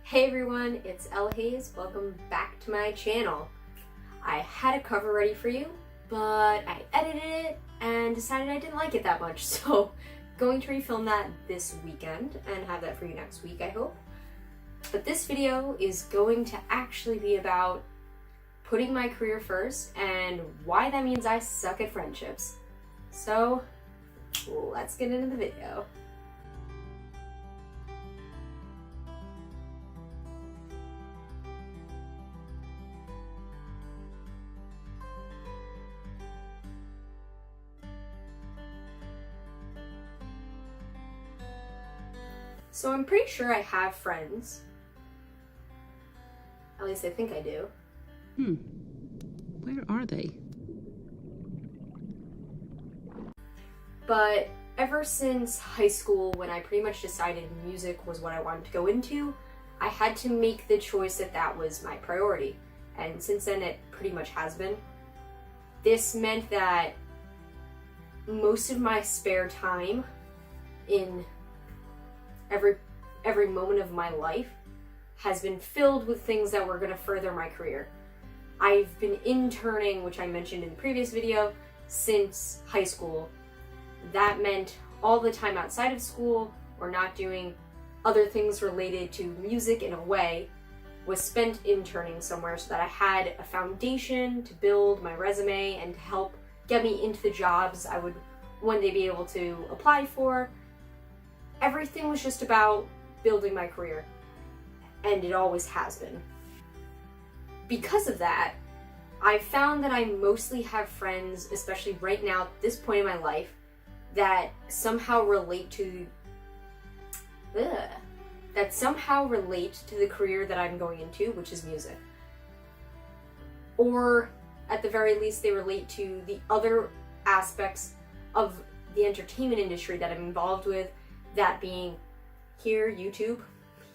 Hey everyone, it's Elle Hayes. Welcome back to my channel. I had a cover ready for you, but I edited it and decided I didn't like it that much, so going to refilm that this weekend and have that for you next week, I hope. But this video is going to actually be about putting my career first and why that means I suck at friendships. So let's get into the video. So I'm pretty sure I have friends. At least I think I do. Where are they? But ever since high school, when I pretty much decided music was what I wanted to go into, I had to make the choice that that was my priority. And since then, it pretty much has been. This meant that most of my spare time in every moment of my life has been filled with things that were going to further my career. I've been interning, which I mentioned in the previous video, since high school. That meant all the time outside of school or not doing other things related to music in a way was spent interning somewhere so that I had a foundation to build my resume and to help get me into the jobs I would one day be able to apply for. Everything was just about building my career, and it always has been. Because of that, I found that I mostly have friends, especially right now at this point in my life, that somehow relate to the career that I'm going into, which is music. Or at the very least, they relate to the other aspects of the entertainment industry that I'm involved with, that being here, YouTube,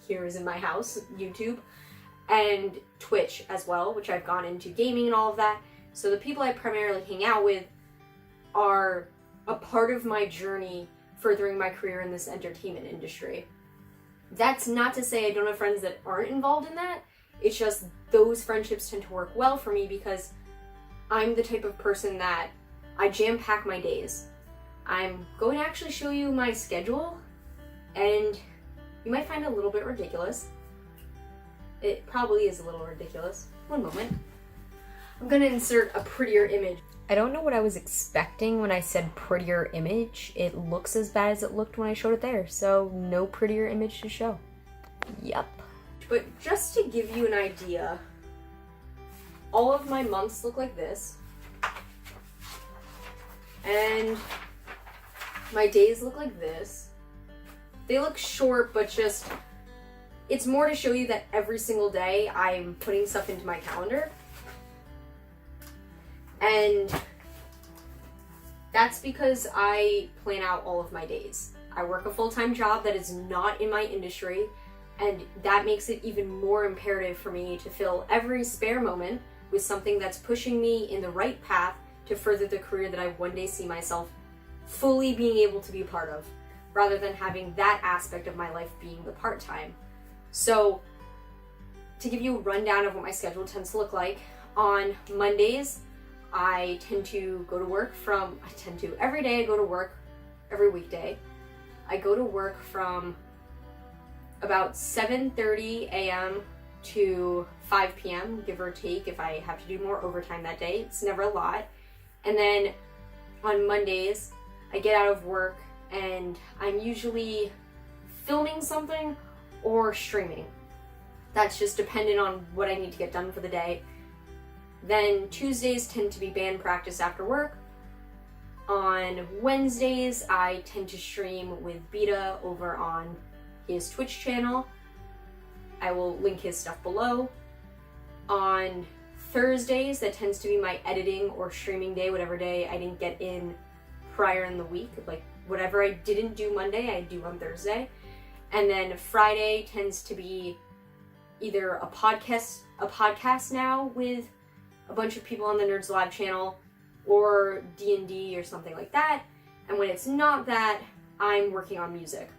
here is in my house, YouTube, and Twitch as well, which I've gone into gaming and all of that. So the people I primarily hang out with are a part of my journey furthering my career in this entertainment industry. That's not to say I don't have friends that aren't involved in that. It's just those friendships tend to work well for me because I'm the type of person that I jam-pack my days. I'm going to actually show you my schedule, and you might find it a little bit ridiculous. It probably is a little ridiculous. One moment. I'm gonna insert a prettier image. I don't know what I was expecting when I said prettier image. It looks as bad as it looked when I showed it there, so no prettier image to show. Yup. But just to give you an idea, all of my months look like this. And my days look like this. They look short, but just, it's more to show you that every single day I'm putting stuff into my calendar. And that's because I plan out all of my days. I work a full-time job that is not in my industry, and that makes it even more imperative for me to fill every spare moment with something that's pushing me in the right path to further the career that I one day see myself fully being able to be a part of, rather than having that aspect of my life being the part-time. So, to give you a rundown of what my schedule tends to look like, on Mondays, I tend to go to work every day I go to work, every weekday. I go to work from about 7:30 a.m. to 5 p.m., give or take, if I have to do more overtime that day. It's never a lot. And then on Mondays, I get out of work and I'm usually filming something or streaming. That's just dependent on what I need to get done for the day. Then Tuesdays tend to be band practice after work. On Wednesdays, I tend to stream with Beta over on his Twitch channel. I will link his stuff below. On Thursdays, that tends to be my editing or streaming day, whatever day I didn't get in prior in the week. Like whatever I didn't do Monday, I do on Thursday. And then Friday tends to be either a podcast now with a bunch of people on the Nerds Live channel, or D&D or something like that. And when it's not that, I'm working on music.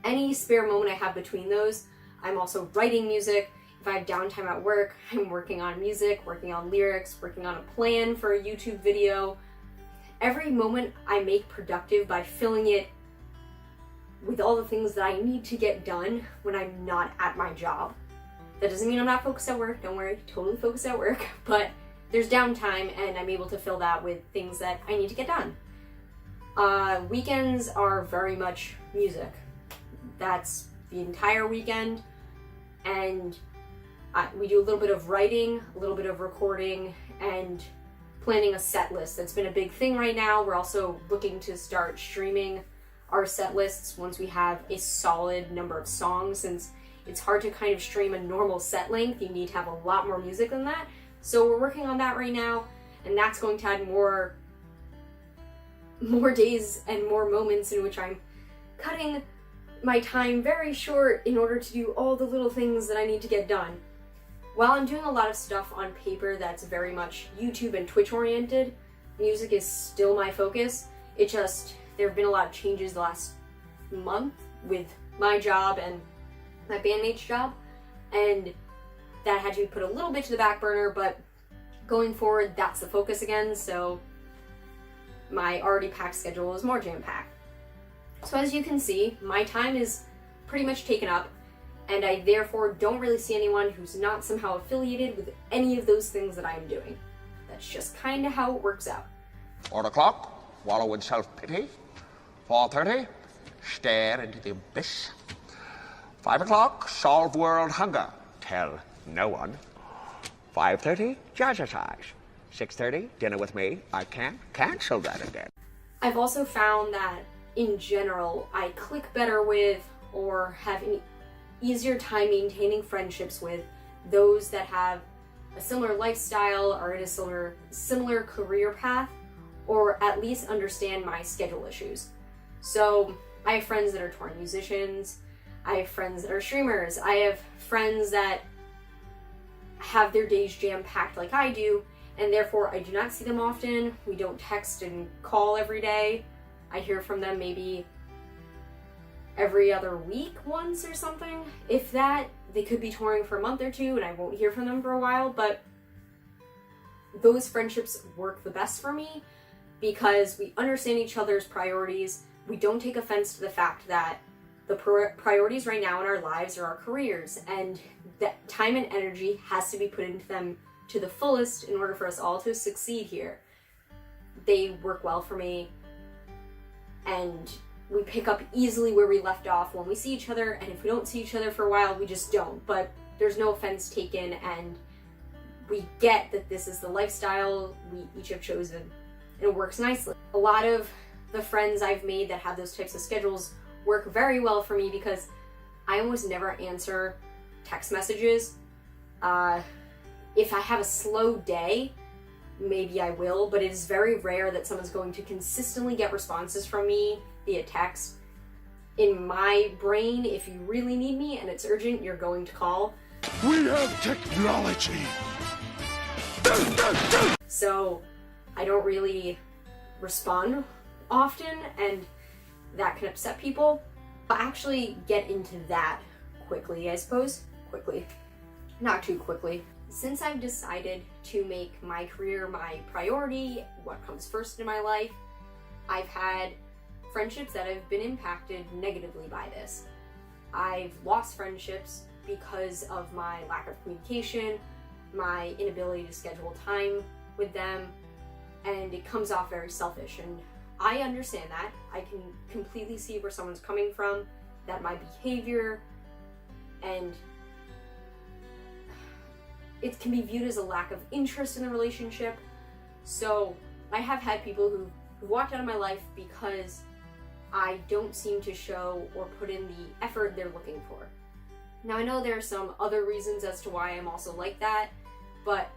Any spare moment I have between those, I'm also writing music. If I have downtime at work, I'm working on music, working on lyrics, working on a plan for a YouTube video. Every moment I make productive by filling it with all the things that I need to get done when I'm not at my job. That doesn't mean I'm not focused at work, don't worry, totally focused at work, but there's downtime and I'm able to fill that with things that I need to get done. Weekends are very much music. That's the entire weekend, and we do a little bit of writing, a little bit of recording, and planning a set list. That's been a big thing right now. We're also looking to start streaming our set lists once we have a solid number of songs, since it's hard to kind of stream a normal set length. You need to have a lot more music than that. So we're working on that right now, and that's going to add more days and more moments in which I'm cutting my time very short in order to do all the little things that I need to get done. While I'm doing a lot of stuff on paper that's very much YouTube and Twitch oriented, music is still my focus. There have been a lot of changes the last month with my job and my bandmate's job, and that had to be put a little bit to the back burner, but going forward, that's the focus again, so my already packed schedule is more jam-packed. So as you can see, my time is pretty much taken up, and I therefore don't really see anyone who's not somehow affiliated with any of those things that I'm doing. That's just kind of how it works out. 4 o'clock, wallow in self-pity. 4:30, stare into the abyss. 5 o'clock, solve world hunger. Tell no one. 5:30, jazzercise. 6:30, dinner with me. I can't cancel that again. I've also found that, in general, I click better with or have an easier time maintaining friendships with those that have a similar lifestyle or in a similar career path, or at least understand my schedule issues. So I have friends that are touring musicians, I have friends that are streamers, I have friends that have their days jam-packed like I do, and therefore I do not see them often. We don't text and call every day. I hear from them maybe every other week once or something. If that, they could be touring for a month or two and I won't hear from them for a while, but those friendships work the best for me because we understand each other's priorities. We don't take offense to the fact that the priorities right now in our lives are our careers, and that time and energy has to be put into them to the fullest in order for us all to succeed here. They work well for me, and we pick up easily where we left off when we see each other, and if we don't see each other for a while, we just don't. But there's no offense taken, and we get that this is the lifestyle we each have chosen, and it works nicely. A lot of the friends I've made that have those types of schedules work very well for me because I almost never answer text messages. If I have a slow day, maybe I will, but it is very rare that someone's going to consistently get responses from me via text. In my brain, if you really need me and it's urgent, you're going to call. We have technology! So I don't really respond often, and that can upset people. I'll actually get into that quickly, I suppose. Quickly. Not too quickly. Since I've decided to make my career my priority, what comes first in my life, I've had friendships that have been impacted negatively by this. I've lost friendships because of my lack of communication, my inability to schedule time with them, and it comes off very selfish, and I understand that. I can completely see where someone's coming from, that my behavior and it can be viewed as a lack of interest in the relationship. So I have had people who walked out of my life because I don't seem to show or put in the effort they're looking for. Now I know there are some other reasons as to why I'm also like that, but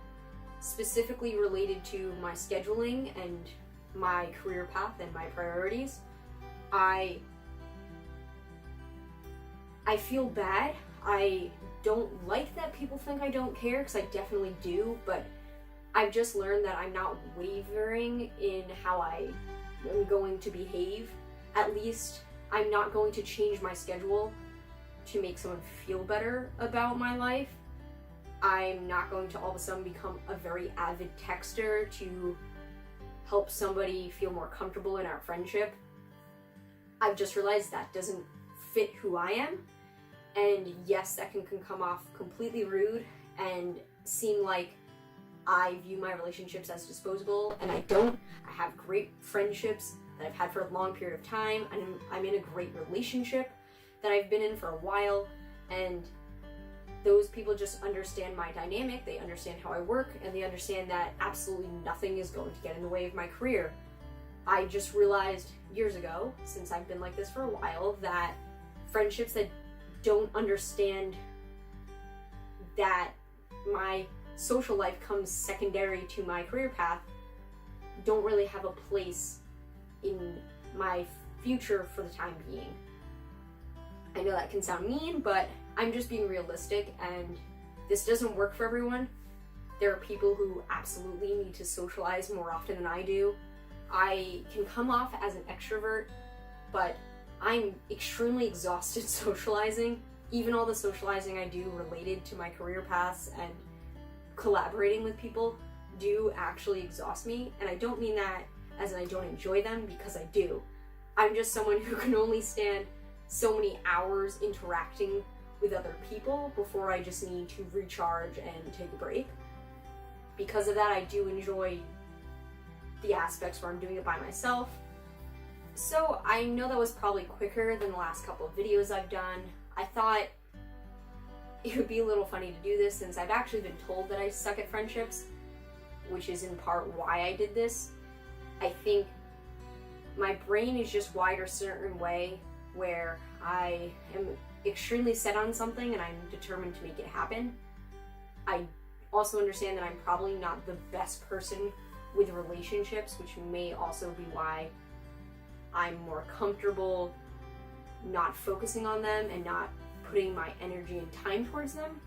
specifically related to my scheduling and my career path and my priorities, I feel bad. I don't like that people think I don't care, because I definitely do, but I've just learned that I'm not wavering in how I am going to behave. At least I'm not going to change my schedule to make someone feel better about my life. I'm not going to all of a sudden become a very avid texter to help somebody feel more comfortable in our friendship. I've just realized that doesn't fit who I am. And yes, that can come off completely rude and seem like I view my relationships as disposable, and I don't. I have great friendships that I've had for a long period of time, and I'm in a great relationship that I've been in for a while, and those people just understand my dynamic, they understand how I work, and they understand that absolutely nothing is going to get in the way of my career. I just realized years ago, since I've been like this for a while, that friendships that don't understand that my social life comes secondary to my career path don't really have a place in my future for the time being. I know that can sound mean, but I'm just being realistic, and this doesn't work for everyone. There are people who absolutely need to socialize more often than I do. I can come off as an extrovert, but I'm extremely exhausted socializing. Even all the socializing I do related to my career paths and collaborating with people do actually exhaust me, and I don't mean that as in I don't enjoy them, because I do. I'm just someone who can only stand so many hours interacting with other people before I just need to recharge and take a break. Because of that, I do enjoy the aspects where I'm doing it by myself. So I know that was probably quicker than the last couple of videos I've done. I thought it would be a little funny to do this, since I've actually been told that I suck at friendships, which is in part why I did this. I think my brain is just wired a certain way where I am extremely set on something and I'm determined to make it happen. I also understand that I'm probably not the best person with relationships, which may also be why I'm more comfortable not focusing on them and not putting my energy and time towards them.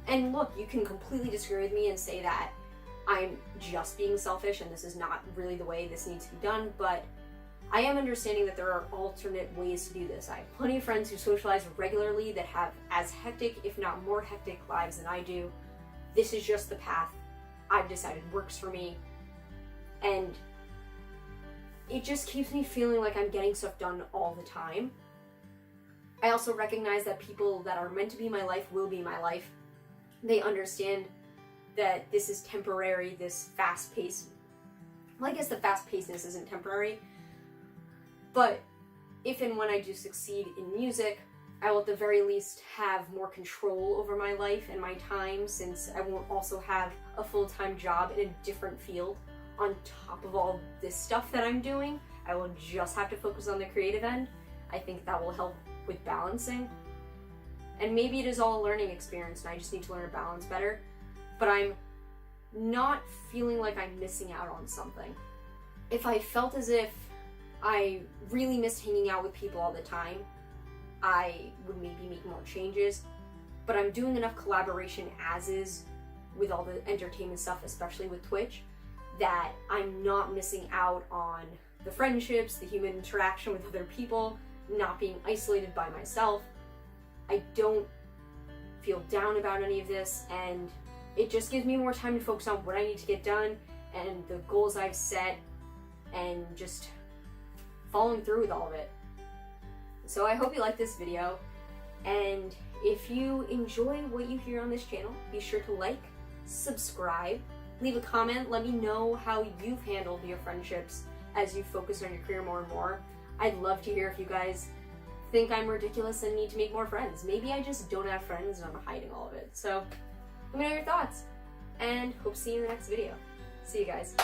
And look, you can completely disagree with me and say that I'm just being selfish and this is not really the way this needs to be done, but I am understanding that there are alternate ways to do this. I have plenty of friends who socialize regularly that have as hectic, if not more hectic, lives than I do. This is just the path I've decided works for me, and it just keeps me feeling like I'm getting stuff done all the time. I also recognize that people that are meant to be my life will be my life. They understand that this is temporary, this fast-paced... Well, I guess the fast-pacedness isn't temporary, but if and when I do succeed in music, I will at the very least have more control over my life and my time, since I won't also have a full-time job in a different field on top of all this stuff that I'm doing. I will just have to focus on the creative end. I think that will help with balancing. And maybe it is all a learning experience and I just need to learn to balance better, but I'm not feeling like I'm missing out on something. If I felt as if I really missed hanging out with people all the time, I would maybe make more changes, but I'm doing enough collaboration as is with all the entertainment stuff, especially with Twitch, that I'm not missing out on the friendships, the human interaction with other people, not being isolated by myself. I don't feel down about any of this, and it just gives me more time to focus on what I need to get done and the goals I've set, and just following through with all of it. So I hope you like this video, and if you enjoy what you hear on this channel, be sure to like, subscribe, leave a comment, let me know how you've handled your friendships as you focus on your career more and more. I'd love to hear if you guys think I'm ridiculous and need to make more friends. Maybe I just don't have friends and I'm hiding all of it. So let me know your thoughts, and hope to see you in the next video. See you guys.